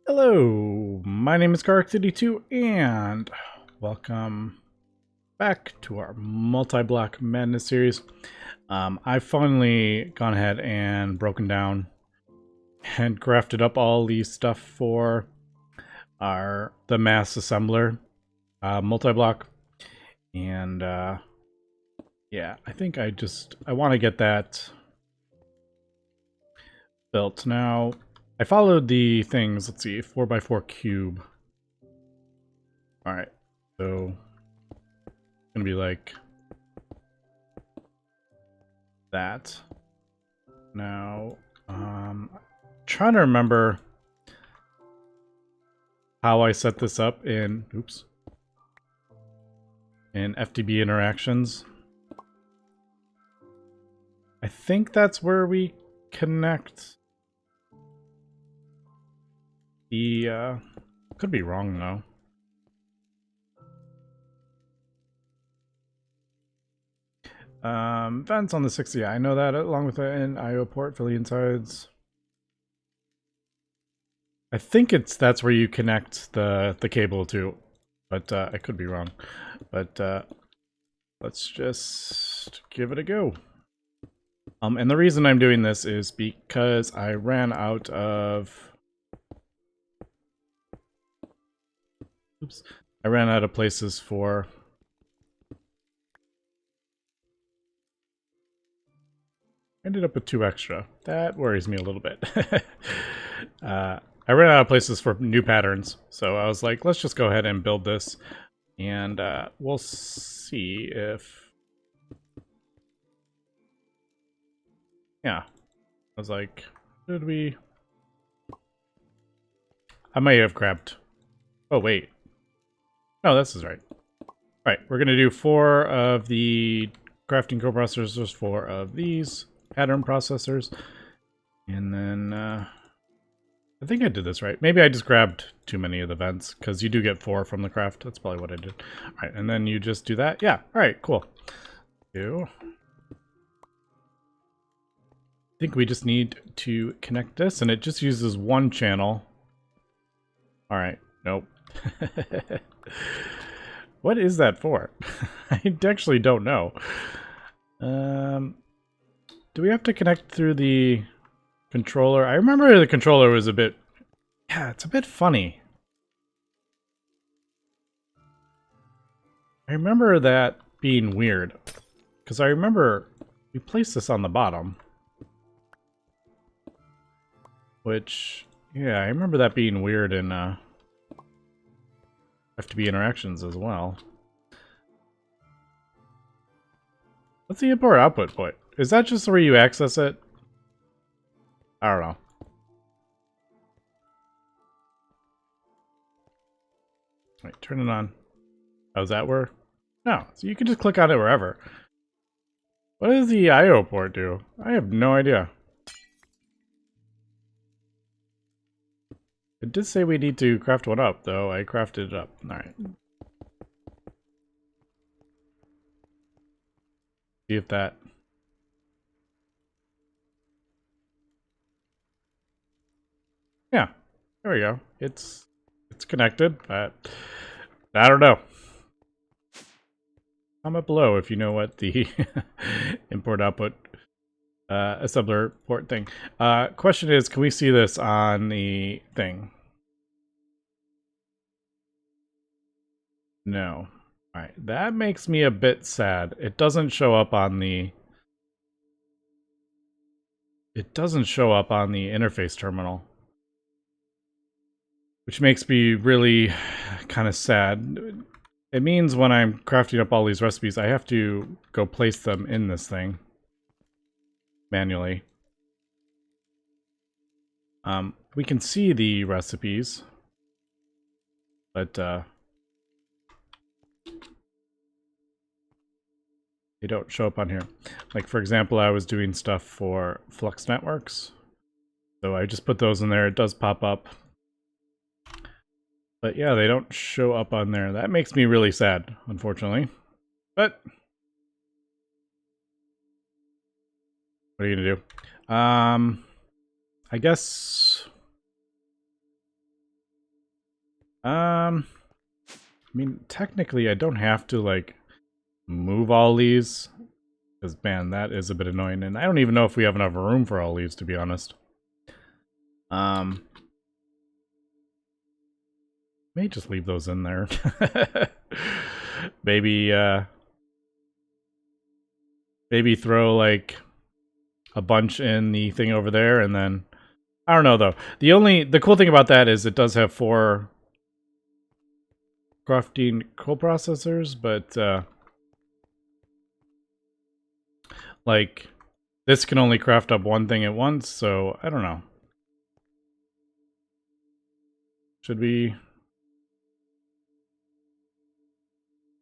Hello, my name is AE2 and welcome back to our Multiblock Madness series. I've finally gone ahead and broken down and crafted up all the stuff for the mass assembler multiblock, and yeah, I think I want to get that built now. I followed the things. Let's see, 4x4 cube. All right, so it's gonna be like that. Now, trying to remember how I set this up in FTB interactions. I think that's where we connect the could be wrong though. Vents on the 60. I know that, along with an IO port for the insides. I think that's where you connect the cable to, but I could be wrong. But let's just give it a go. And the reason I'm doing this is because I ran out of places for ended up with 2 extra. That worries me a little bit. I ran out of places for new patterns, so I was like, let's just go ahead and build this, and we'll see if... Yeah. I was like, should we... I might have grabbed... Oh, wait. No, this is right. Right, we're going to do 4 of the crafting coprocessors, 4 of these pattern processors, and then I think I did this right. Maybe I just grabbed too many of the vents, because you do get 4 from the craft. That's probably what I did. All right, and then you just do that. Yeah, all right, cool. I think we just need to connect this, and it just uses 1 channel. All right, nope. What is that for? I actually don't know. Do we have to connect through the controller? I remember the controller was a bit... Yeah, it's a bit funny. I remember that being weird. Because I remember we placed this on the bottom. Which, yeah, I remember that being weird in FTB interactions as well. What's the import output point? Is that just where you access it? I don't know. Wait, turn it on. Oh, is that where? No, so you can just click on it wherever. What does the IO port do? I have no idea. It did say we need to craft one up, though. I crafted it up. Alright. See if that... Yeah, there we go. It's connected, but I don't know. Comment below if you know what the import output assembler port thing. Question is, can we see this on the thing? No. Alright, that makes me a bit sad. It doesn't show up on the... It doesn't show up on the interface terminal. Which makes me really kind of sad. It means when I'm crafting up all these recipes, I have to go place them in this thing. Manually. We can see the recipes. But, they don't show up on here. Like, for example, I was doing stuff for Flux networks. So I just put those in there. It does pop up. But yeah, they don't show up on there. That makes me really sad, unfortunately. But what are you gonna do? I guess I mean, technically, I don't have to, like, move all these. Because, man, that is a bit annoying. And I don't even know if we have enough room for all these, to be honest. May just leave those in there. Maybe, maybe throw, like, a bunch in the thing over there, and then... I don't know, though. The cool thing about that is it does have 4 crafting coprocessors, but, like, this can only craft up one thing at once, so I don't know. Should we...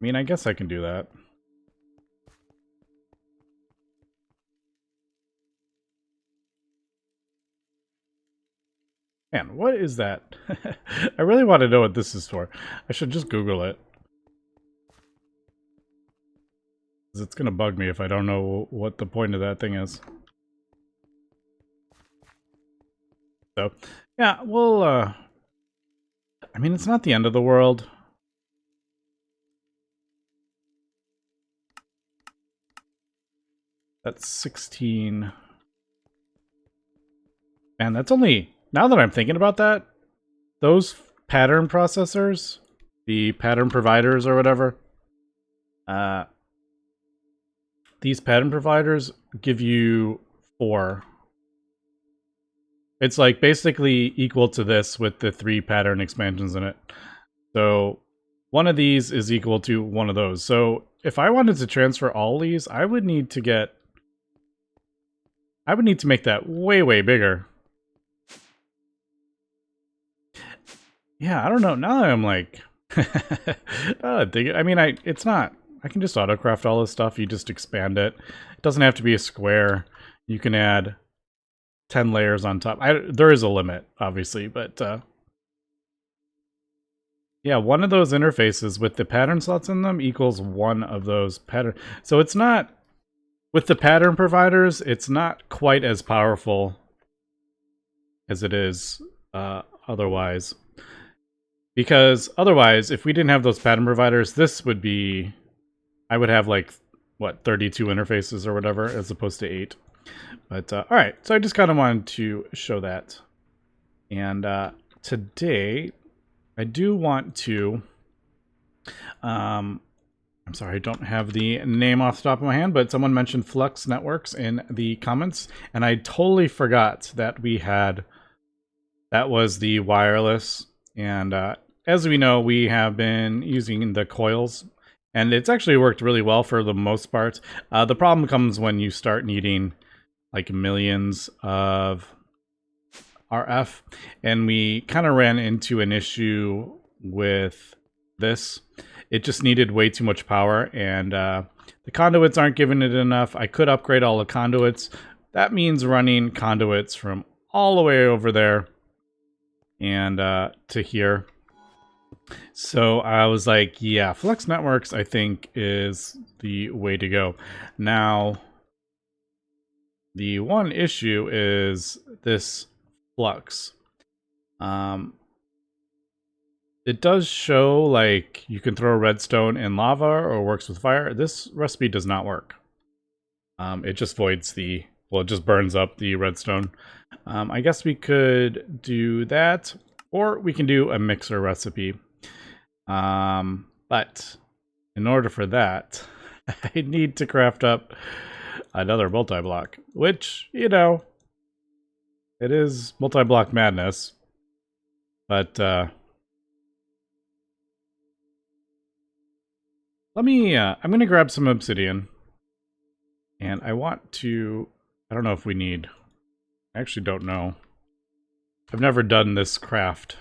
I mean, I guess I can do that. Man, what is that? I really want to know what this is for. I should just Google it. It's gonna bug me if I don't know what the point of that thing is. So, yeah, we'll, I mean, it's not the end of the world. That's 16. Man, that's only... Now that I'm thinking about that, those pattern processors, the pattern providers or whatever, these pattern providers give you 4. It's like basically equal to this with the 3 pattern expansions in it. So one of these is equal to one of those. So if I wanted to transfer all these, I would need to make that way, way bigger. Yeah, I don't know. Now that I'm like... I mean, it's not... I can just autocraft all this stuff. You just expand it. It doesn't have to be a square. You can add 10 layers on top. There is a limit, obviously, but... yeah, one of those interfaces with the pattern slots in them equals one of those pattern... So it's not... With the pattern providers, it's not quite as powerful as it is otherwise. Because otherwise, if we didn't have those pattern providers, this would be... I would have, like, what, 32 interfaces or whatever, as opposed to 8. But, alright, so I just kind of wanted to show that. And today, I do want to... I'm sorry, I don't have the name off the top of my hand, but someone mentioned Flux Networks in the comments, and I totally forgot that we had... That was the wireless, and as we know, we have been using the coils, and it's actually worked really well for the most part. The problem comes when you start needing like millions of RF, and we kind of ran into an issue with this. It just needed way too much power, and the conduits aren't giving it enough. I could upgrade all the conduits. That means running conduits from all the way over there and to here. So I was like, yeah, Flux Networks, I think, is the way to go. Now, the one issue is this Flux. It does show, like, you can throw redstone in lava or works with fire. This recipe does not work. It just voids the... Well, it just burns up the redstone. I guess we could do that, or we can do a mixer recipe. But in order for that, I need to craft up another multi-block, which, you know, it is multi-block madness. But let me, I'm going to grab some obsidian, and I want to, I don't know if we need, I actually don't know. I've never done this craft.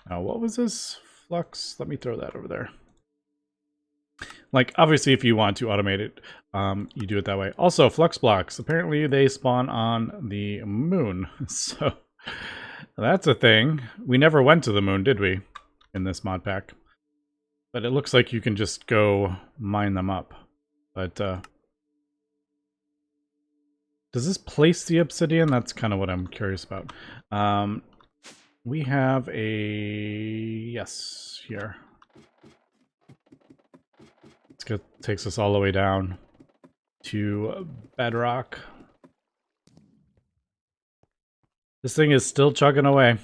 Now, what was this? Flux? Let me throw that over there. Like, obviously, if you want to automate it, you do it that way. Also, flux blocks. Apparently, they spawn on the moon. So, that's a thing. We never went to the moon, did we? In this mod pack. But it looks like you can just go mine them up. But, does this place the obsidian? That's kind of what I'm curious about. We have a... yes, here. It's good. Takes us all the way down to bedrock. This thing is still chugging away.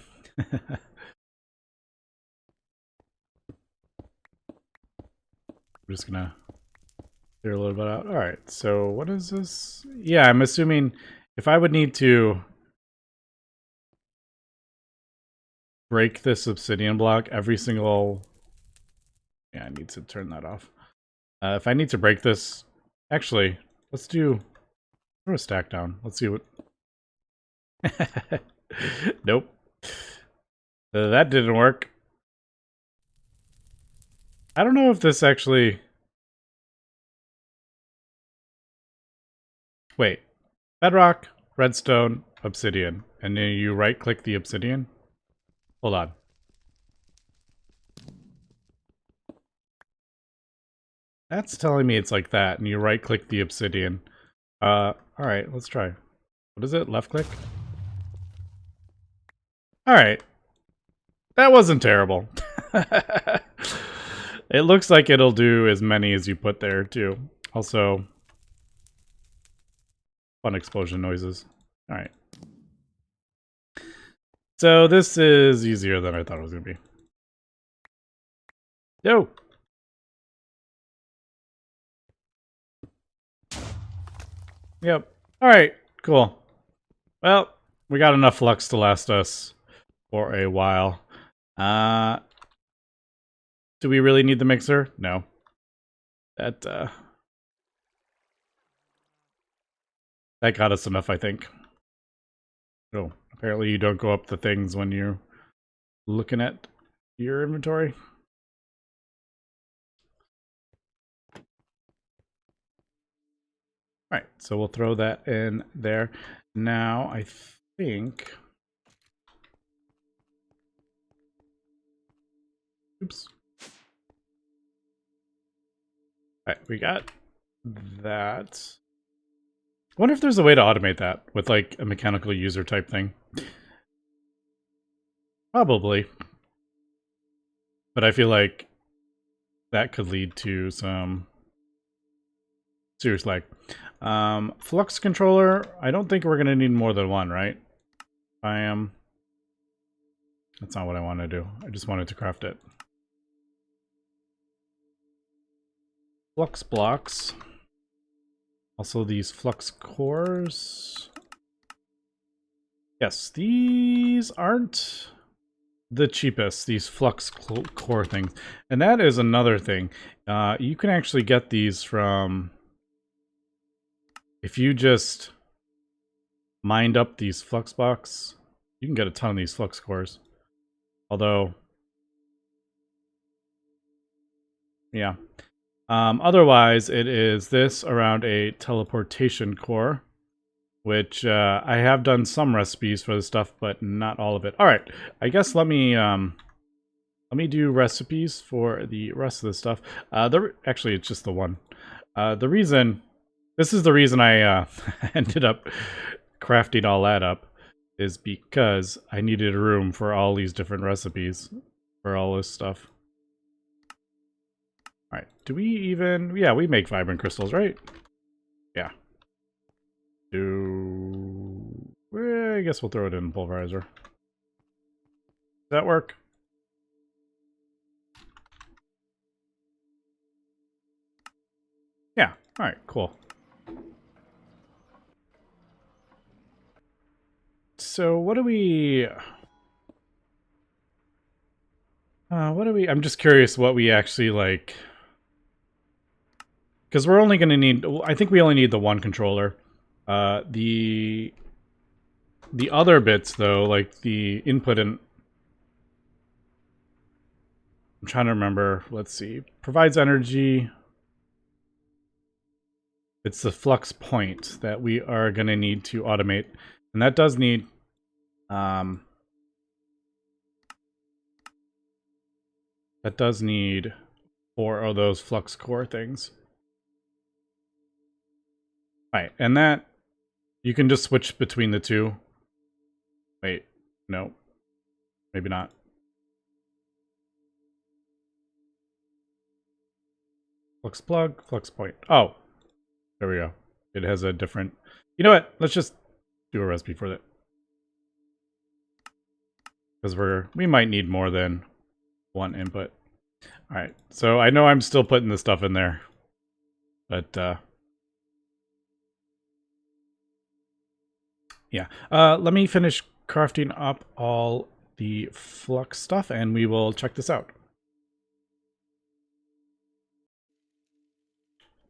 We're just gonna clear a little bit out. All right, so what is this? Yeah, I'm assuming if I would need to break this obsidian block every single... yeah, I need to turn that off. If I need to break this... actually, let's do... throw a stack down. Let's see what... nope. That didn't work. I don't know if this actually... wait. Bedrock, redstone, obsidian. And then you right-click the obsidian? Hold on. That's telling me it's like that, and you right-click the obsidian. Alright, let's try. What is it? Left-click? Alright. That wasn't terrible. It looks like it'll do as many as you put there, too. Also, fun explosion noises. Alright. So this is easier than I thought it was going to be. Yo! Yep. Alright, cool. Well, we got enough flux to last us for a while. Do we really need the mixer? No. That got us enough, I think. Oh, apparently you don't go up the things when you're looking at your inventory. All right, so we'll throw that in there. Now, I think... oops. All right, we got that. I wonder if there's a way to automate that with like a mechanical user type thing. Probably. But I feel like that could lead to some serious lag. Flux controller, I don't think we're going to need more than one, right? I am... that's not what I want to do. I just wanted to craft it. Flux blocks. Also these flux cores. Yes, these aren't the cheapest, these flux core things. And that is another thing. You can actually get these from... if you just mined up these flux blocks, you can get a ton of these flux cores. Although... yeah. Otherwise, it is this around a teleportation core, which I have done some recipes for this stuff, but not all of it. All right, I guess let me do recipes for the rest of the stuff. Actually, it's just the one. This is the reason I ended up crafting all that up, is because I needed room for all these different recipes for all this stuff. All right, do we even... yeah, we make vibrant crystals, right? Yeah. I guess we'll throw it in the pulverizer. Does that work? Yeah, alright, cool. So what do we... I'm just curious what we actually, like... because we're only going to need... I think we only need the one controller. The other bits, though, like the input and... I'm trying to remember. Let's see. Provides energy. It's the flux point that we are going to need to automate. And that does need... that does need 4 of those flux core things. Right, and that... you can just switch between the two. Wait, no. Maybe not. Flux plug, flux point. Oh, there we go. It has a different... You know what? Let's just do a recipe for that. Because we might need more than one input. Alright, so I know I'm still putting the stuff in there. But, yeah. Let me finish crafting up all the flux stuff, and we will check this out.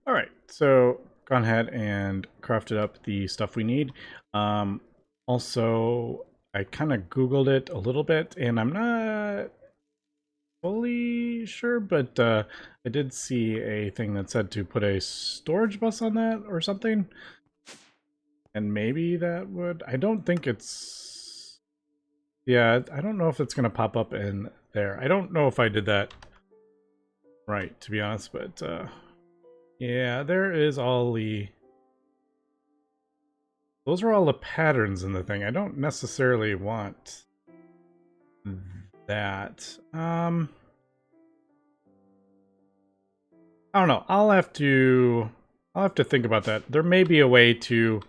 Alright, so gone ahead and crafted up the stuff we need. Also, I kind of Googled it a little bit, and I'm not fully sure, but I did see a thing that said to put a storage bus on that or something. And maybe that would... I don't think it's... Yeah, I don't know if it's going to pop up in there. I don't know if I did that right, to be honest, but yeah, there is all the... Those are all the patterns in the thing. I don't necessarily want that. I don't know. I'll have to think about that. There may be a way to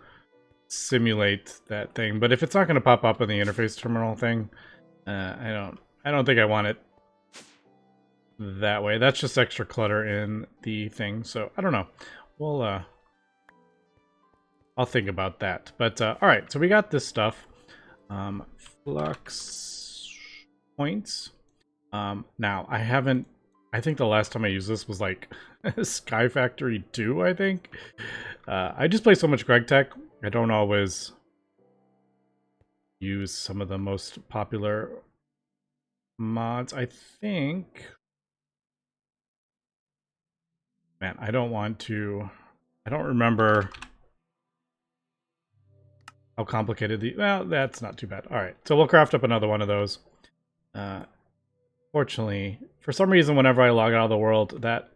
simulate that thing, but if it's not going to pop up in the interface terminal thing, I don't think I want it that way. That's just extra clutter in the thing. So I don't know. We'll I'll think about that. But all right, so we got this stuff. Flux points. Now I think the last time I used this was like Sky Factory 2, I think. I just play so much Greg Tech. I don't always use some of the most popular mods. I think... Man, I don't remember how complicated well, that's not too bad. All right, so we'll craft up another one of those. Fortunately, for some reason, whenever I log out of the world, that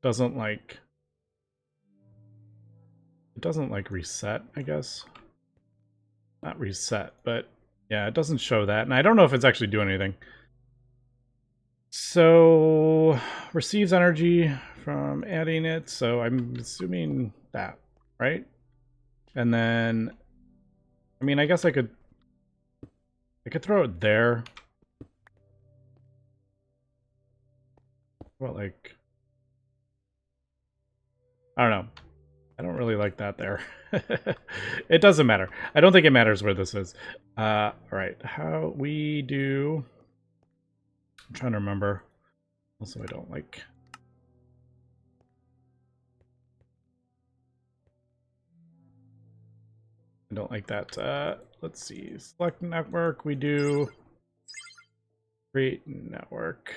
doesn't like... It doesn't like reset, I guess. Not reset, but yeah, it doesn't show that. And I don't know if it's actually doing anything. So, receives energy from adding it, so I'm assuming that, right? And then, I mean, I guess I could throw it there. Well, like, I don't know. I don't really like that there. It doesn't matter. I don't think it matters where this is. All right, how we do... I'm trying to remember. Also, I don't like... I don't like that. Let's see. Select network. We do create network.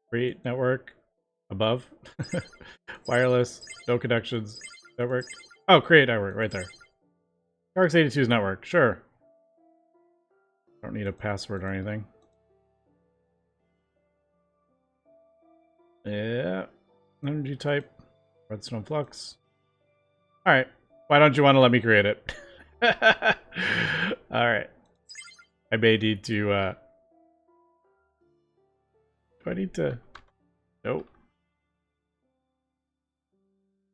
Create network above. Wireless. No connections. Network. Oh, create network right there. Lazy AE2's network. Sure. Don't need a password or anything. Yeah. Energy type. Redstone flux. Alright. Why don't you want to let me create it? Alright. I may need to, do I need to... Nope.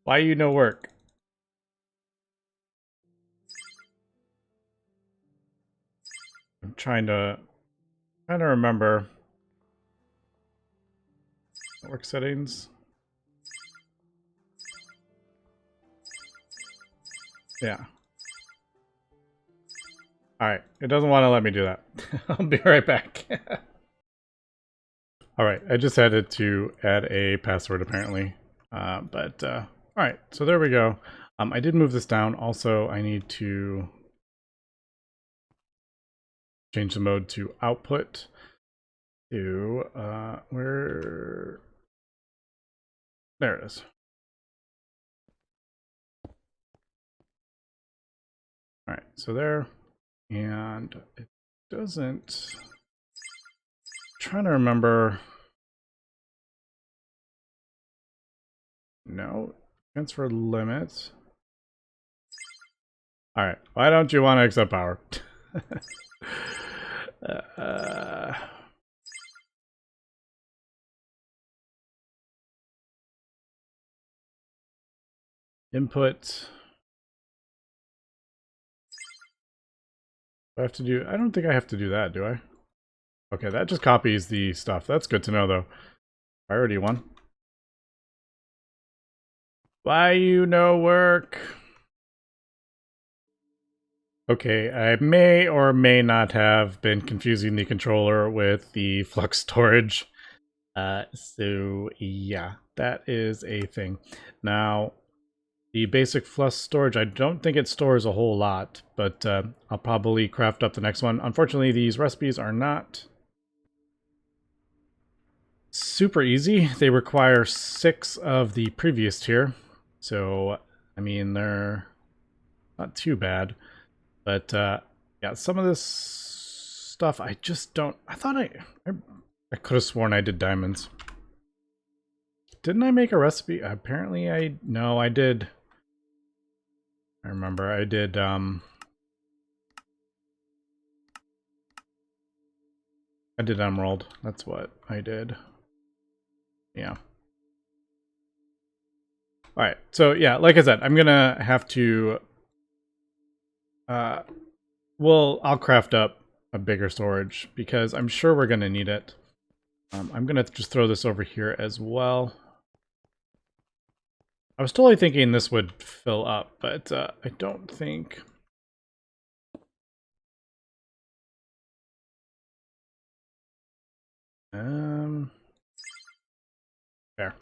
Why you no work? I'm trying to remember. Network settings. Yeah. Alright, it doesn't want to let me do that. I'll be right back. Alright, I just had to add a password apparently. Alright, so there we go. I did move this down. Also, I need to change the mode to output to where... There it is. Alright, so there. And it doesn't... I'm trying to remember... No. Transfer limits. Alright. Why don't you want to accept power? uh, input. Do I have to do... I don't think I have to do that, do I? Okay, that just copies the stuff. That's good to know, though. Priority 1. Why you no work? Okay, I may or may not have been confusing the controller with the Flux storage. So yeah, that is a thing. Now, the basic Flux storage, I don't think it stores a whole lot, but I'll probably craft up the next one. Unfortunately, these recipes are not super easy. They require 6 of the previous tier. So, I mean, they're not too bad. But, yeah, some of this stuff I just don't... I thought I could have sworn I did diamonds. Didn't I make a recipe? Apparently no, I did. I remember I did, I did emerald. That's what I did. Yeah. Alright, so yeah, like I said, I'm gonna have to... well, I'll craft up a bigger storage, because I'm sure we're gonna need it. I'm gonna just throw this over here as well. I was totally thinking this would fill up, but I don't think... There.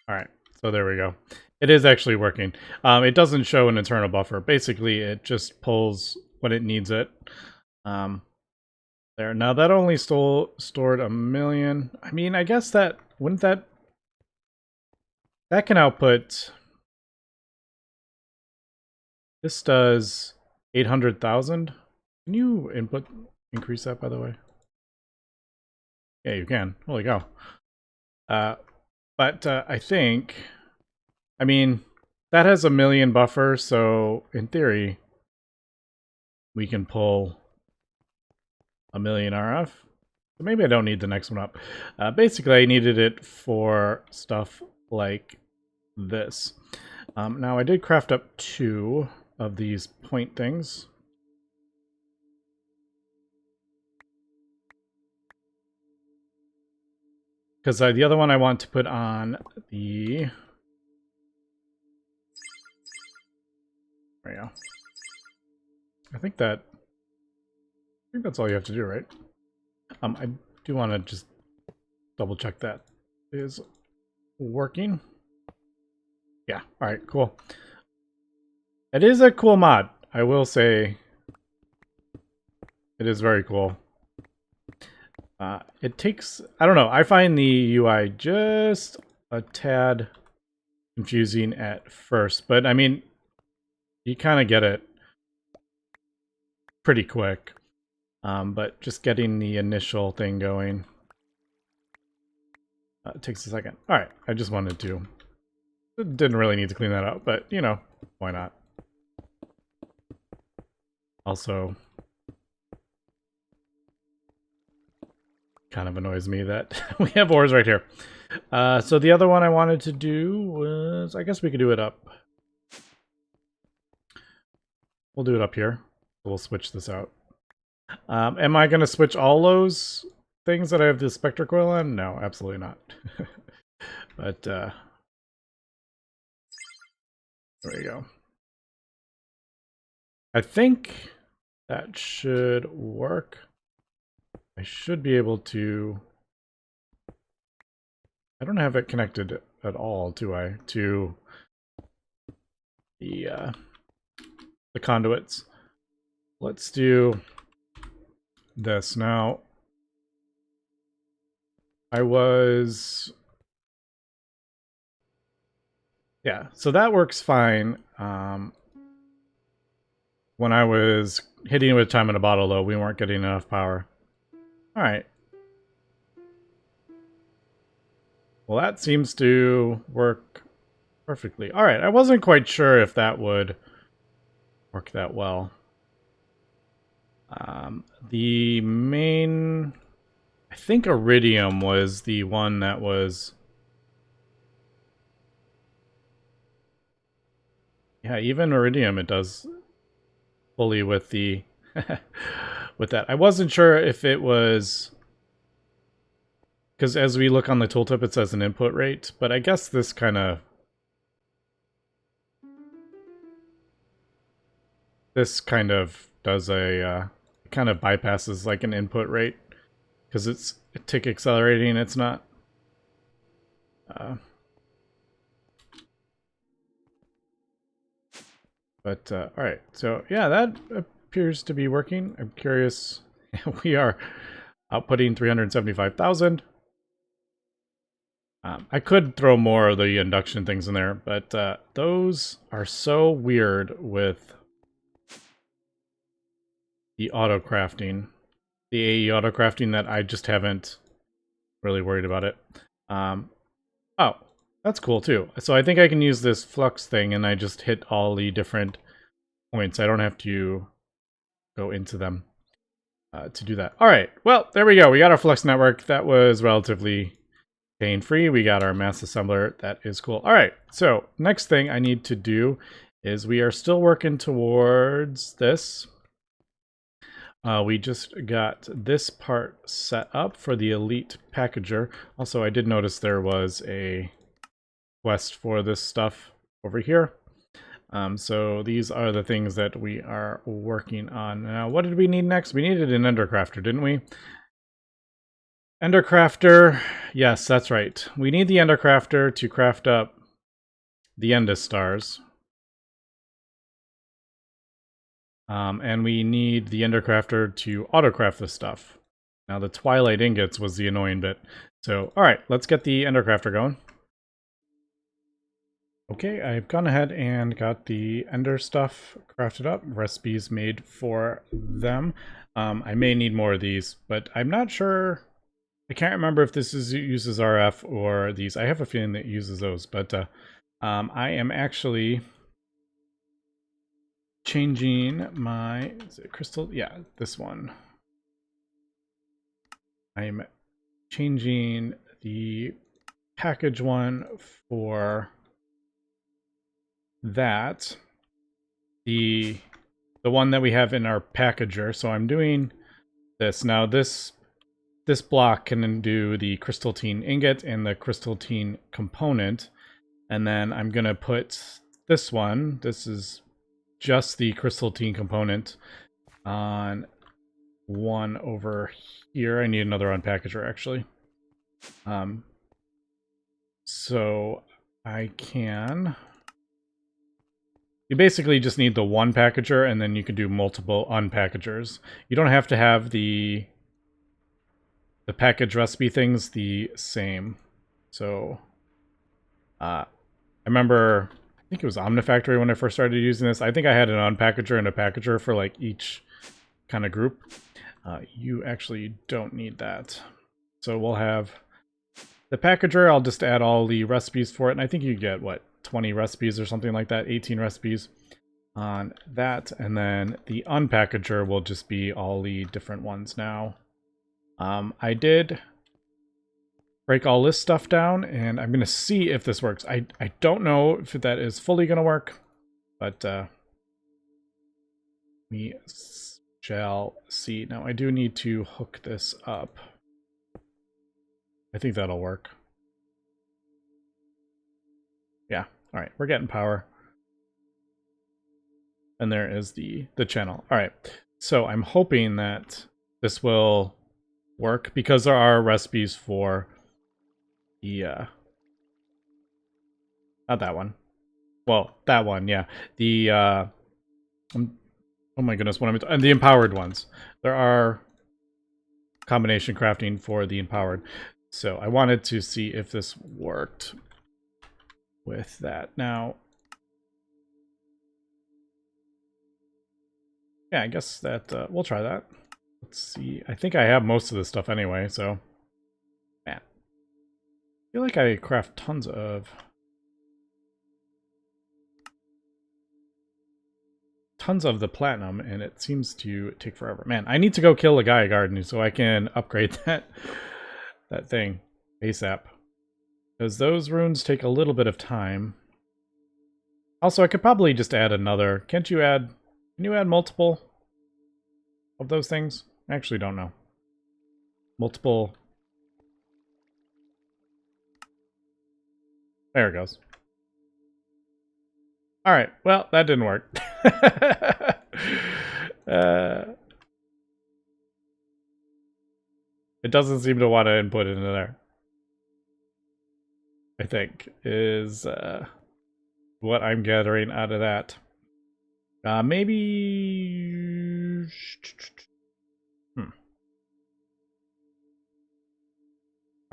Alright, so there we go. It is actually working. It doesn't show an internal buffer. Basically, it just pulls when it needs it. There. Now, that only stored 1,000,000. I mean, I guess that... Wouldn't that... That can output... This does 800,000. Can you increase that, by the way? Yeah, you can. Holy cow. But I think... I mean, that has 1,000,000 buffer, so in theory, we can pull 1,000,000 RF. So maybe I don't need the next one up. Basically, I needed it for stuff like this. Now, I did craft up 2 of these point things. Because the other one I want to put on the... There we go. I think that's all you have to do, right? I do want to just double check that is working. Yeah, alright, cool. It is a cool mod, I will say. It is very cool. It takes... I don't know, I find the UI just a tad confusing at first, but I mean, you kind of get it pretty quick. But just getting the initial thing going it takes a second. Alright, I just wanted to... Didn't really need to clean that out, but, you know, why not? Also, kind of annoys me that we have ores right here. So the other one I wanted to do was... I guess we could do it up. We'll do it up here. We'll switch this out. Am I going to switch all those things that I have the Spectre Coil on? No, absolutely not. But, there we go. I think that should work. I should be able to... I don't have it connected at all, do I? To the conduits. Let's do this. Now, I was... Yeah, so that works fine. When I was hitting it with time in a bottle, though, we weren't getting enough power. Alright. Well, that seems to work perfectly. All right, I wasn't quite sure if that would work that well. The main, I think Iridium was the one that was, yeah, even Iridium it does fully with the, with that. I wasn't sure if it was, because as we look on the tooltip it says an input rate, but I guess this kind of, does a, kind of bypasses like an input rate, because it's tick accelerating, it's not, all right, so yeah, that appears to be working. I'm curious. We are outputting 375,000. I could throw more of the induction things in there, but those are so weird with the auto crafting, the AE auto crafting, that I just haven't really worried about it. Oh, that's cool too. So I think I can use this Flux thing and I just hit all the different points. I don't have to go into them to do that. All right, well, there we go. We got our Flux network. That was relatively pain-free. We got our mass assembler. That is cool. All right, so next thing I need to do is we are still working towards this. We just got this part set up for the Elite Packager. Also, I did notice there was a quest for this stuff over here. So these are the things that we are working on. Now, what did we need next? We needed an Endercrafter, didn't we? Endercrafter, yes, that's right. We need the Endercrafter to craft up the Endus stars. And we need the Endercrafter to autocraft the stuff. Now the Twilight Ingots was the annoying bit. So, alright, let's get the Endercrafter going. Okay, I've gone ahead and got the Ender stuff crafted up. Recipes made for them. I may need more of these, but I'm not sure. I can't remember if this uses RF or these. I have a feeling that it uses those, but I am actually changing my, is it crystal? Yeah, this one. I'm changing the package one for that. The one that we have in our packager. So I'm doing this. Now this block can do the crystalline ingot and the crystalline component. And then I'm going to put this one, this is just the crystalline component, on one over here. I need another unpackager actually. So I can, you basically just need the one packager and then you can do multiple unpackagers. You don't have to have the package recipe things the same. So I remember, I think it was Omnifactory when I first started using this. I think I had an unpackager and a packager for like each kind of group. You actually don't need that. So we'll have the packager. I'll just add all the recipes for it. And I think you get, what, 20 recipes or something like that, 18 recipes on that. And then the unpackager will just be all the different ones now. I did break all this stuff down, and I'm going to see if this works. I don't know if that is fully going to work, but we shall see. Now, I do need to hook this up. I think that'll work. Yeah, all right, we're getting power. And there is the channel. All right, so I'm hoping that this will work because there are recipes for the not that one. Well, that one, yeah. The oh my goodness, what am I? And the empowered ones. There are combination crafting for the empowered. So I wanted to see if this worked with that. Now, yeah, I guess that we'll try that. Let's see. I think I have most of this stuff anyway, so yeah. I feel like I craft tons of tons of the platinum, and it seems to take forever. Man, I need to go kill a guy garden so I can upgrade that thing ASAP. Because those runes take a little bit of time. Also, I could probably just add another. Can you add multiple of those things? I actually don't know. Multiple. There it goes. Alright, well, that didn't work. It doesn't seem to want to input into there. I think, is what I'm gathering out of that. Maybe...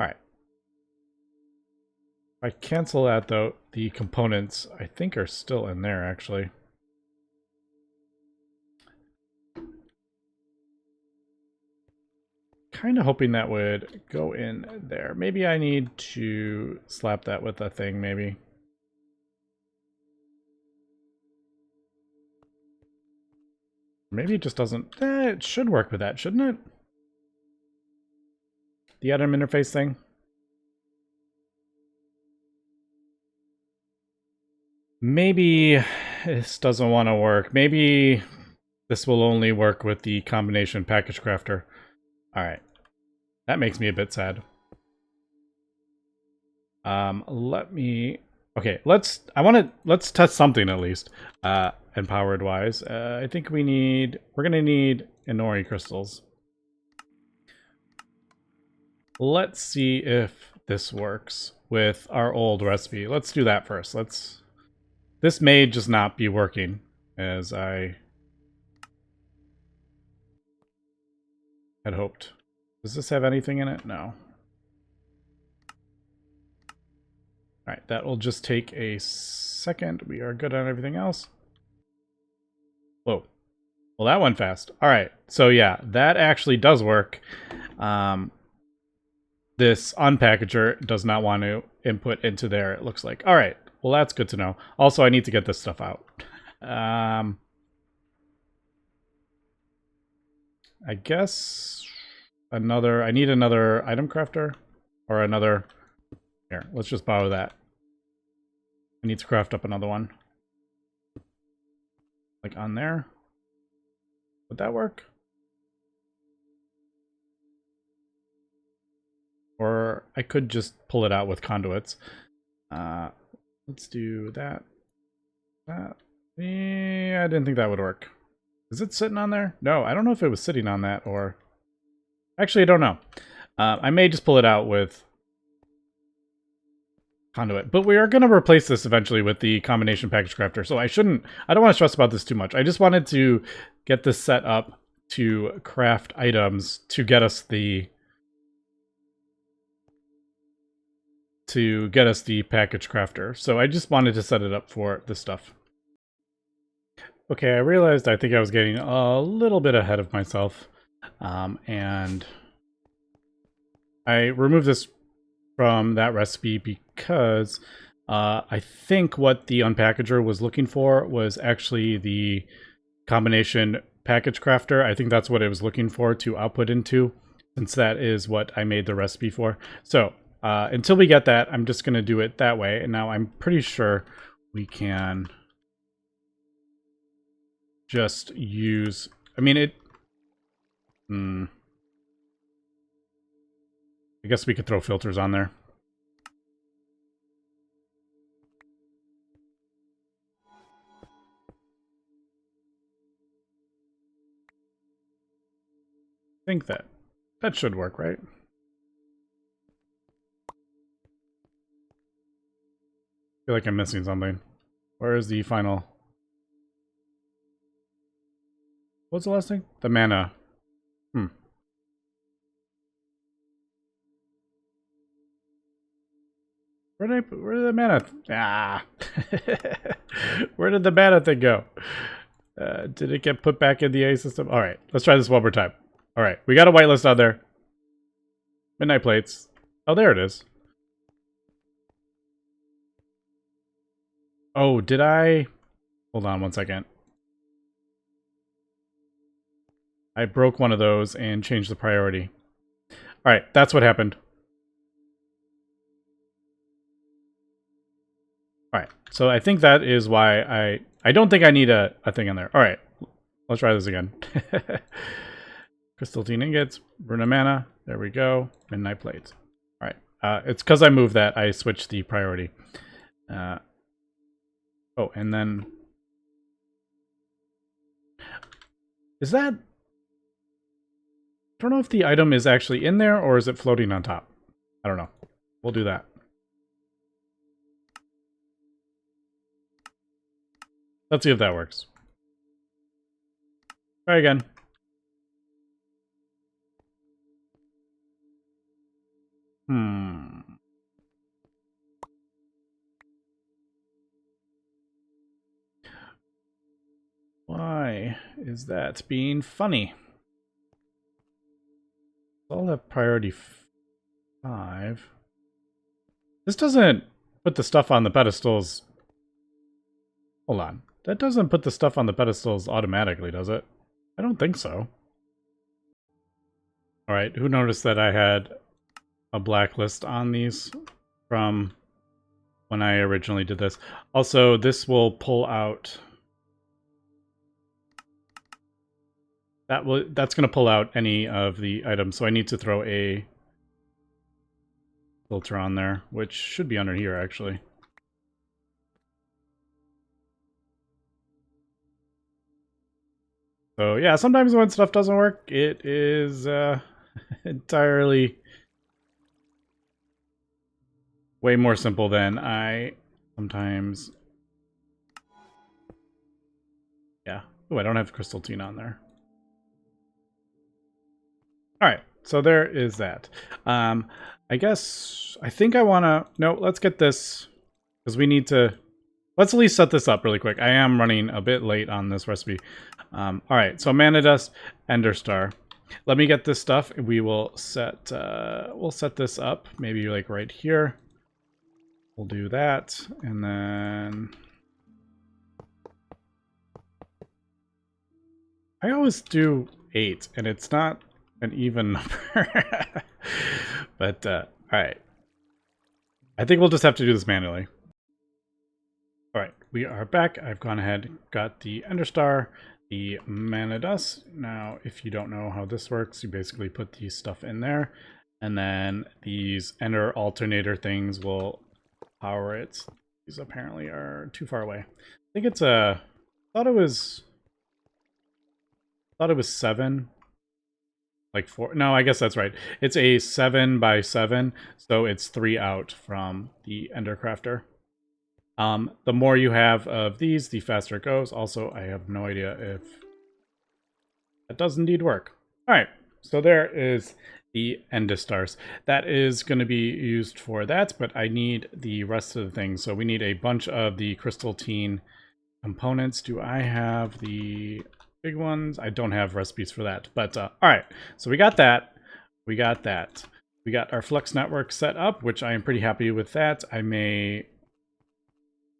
Alright. If I cancel that, though, the components, I think, are still in there, actually. Kind of hoping that would go in there. Maybe I need to slap that with a thing, maybe. Maybe it just doesn't... it should work with that, shouldn't it? The item interface thing. Maybe this doesn't want to work. Maybe this will only work with the combination package crafter. Alright. That makes me a bit sad. Let me... Okay, let's test something at least. Empowered wise. I think we're gonna need Inori crystals. Let's see if this works with our old recipe. Let's do that first. This may just not be working as I had hoped. Does this have anything in it? No. Alright, that will just take a second. We are good on everything else. Whoa. Well, that went fast. Alright, so yeah, that actually does work. This unpackager does not want to input into there, it looks like. Alright, well that's good to know. Also, I need to get this stuff out. I guess I need another item crafter. Or another... Here, let's just borrow that. I need to craft up another one. Like on there. Would that work? Or I could just pull it out with conduits. Let's do that. Yeah, I didn't think that would work. Is it sitting on there? No, I don't know if it was sitting on that or... Actually, I don't know. I may just pull it out with conduit. But we are going to replace this eventually with the combination package crafter. So I don't want to stress about this too much. I just wanted to get this set up to craft items to get us the package crafter. So I just wanted to set it up for this stuff. Okay, I realized I think I was getting a little bit ahead of myself. And I removed this from that recipe because I think what the unpackager was looking for was actually the combination package crafter. I think that's what it was looking for to output into, since that is what I made the recipe for. So until we get that, I'm just going to do it that way. And now I'm pretty sure we can just use... I mean, it... I guess we could throw filters on there. I think that should work, right? I feel like I'm missing something. Where is the final... What's the last thing? The mana. Where did the mana... Where did the mana thing go? Did it get put back in the A system? Alright, let's try this one more time. Alright, we got a whitelist on there. Midnight plates. Oh, there it is. Oh, did I... Hold on one second. I broke one of those and changed the priority. All right, that's what happened. All right, so I think that is why I don't think I need a thing in there. All right, let's try this again. Crystalline ingots, Runa mana. There we go. Midnight plates. All right, it's because I moved that. I switched the priority. Oh, and then is that? I don't know if the item is actually in there or is it floating on top. I don't know. We'll do that. Let's see if that works. Try again. Why is that being funny? I'll have priority 5. This doesn't put the stuff on the pedestals. Hold on. That doesn't put the stuff on the pedestals automatically, does it? I don't think so. Alright, who noticed that I had a blacklist on these from when I originally did this? Also, this will pull out... That's going to pull out any of the items, so I need to throw a filter on there, which should be under here, actually. So yeah, sometimes when stuff doesn't work, it is entirely way more simple than I sometimes... Yeah. Oh, I don't have crystalline on there. Alright, so there is that. I think I want to... No, let's get this, because we need to... Let's at least set this up really quick. I am running a bit late on this recipe. Alright, so Mana Dust, Ender Star. Let me get this stuff. We will set... we'll set this up, maybe like right here. We'll do that, and then... I always do 8, and it's not an even number. But, alright. I think we'll just have to do this manually. Alright, we are back. I've gone ahead, got the Ender Star, the Mana Dust. Now, if you don't know how this works, you basically put these stuff in there, and then these Ender Alternator things will power it. These apparently are too far away. I think it's a... thought it was 7. Like 4. No, I guess that's right. It's a 7x7, so it's 3 out from the Ender Crafter. The more you have of these, the faster it goes. Also, I have no idea if that does indeed work. Alright, so there is the Ender Stars. That is going to be used for that, but I need the rest of the things. So we need a bunch of the crystalline components. Do I have the big ones? I don't have recipes for that, but alright, so we got that. We got our Flux network set up, which I am pretty happy with that. I may...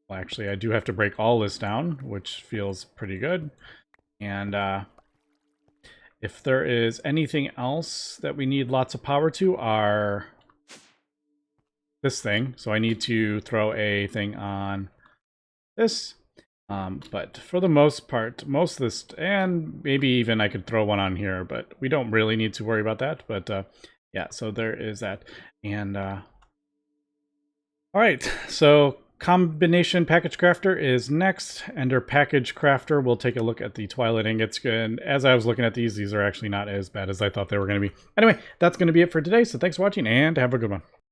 Well, actually, I do have to break all this down, which feels pretty good. And if there is anything else that we need lots of power to, are this thing. So I need to throw a thing on this. But for the most part, most of this, and maybe even I could throw one on here, but we don't really need to worry about that. But yeah, so there is that. And all right, so Combination Package Crafter is next. Ender Package Crafter, we'll take a look at the Twilight Ingots. And as I was looking at these are actually not as bad as I thought they were going to be. Anyway, that's going to be it for today. So thanks for watching and have a good one.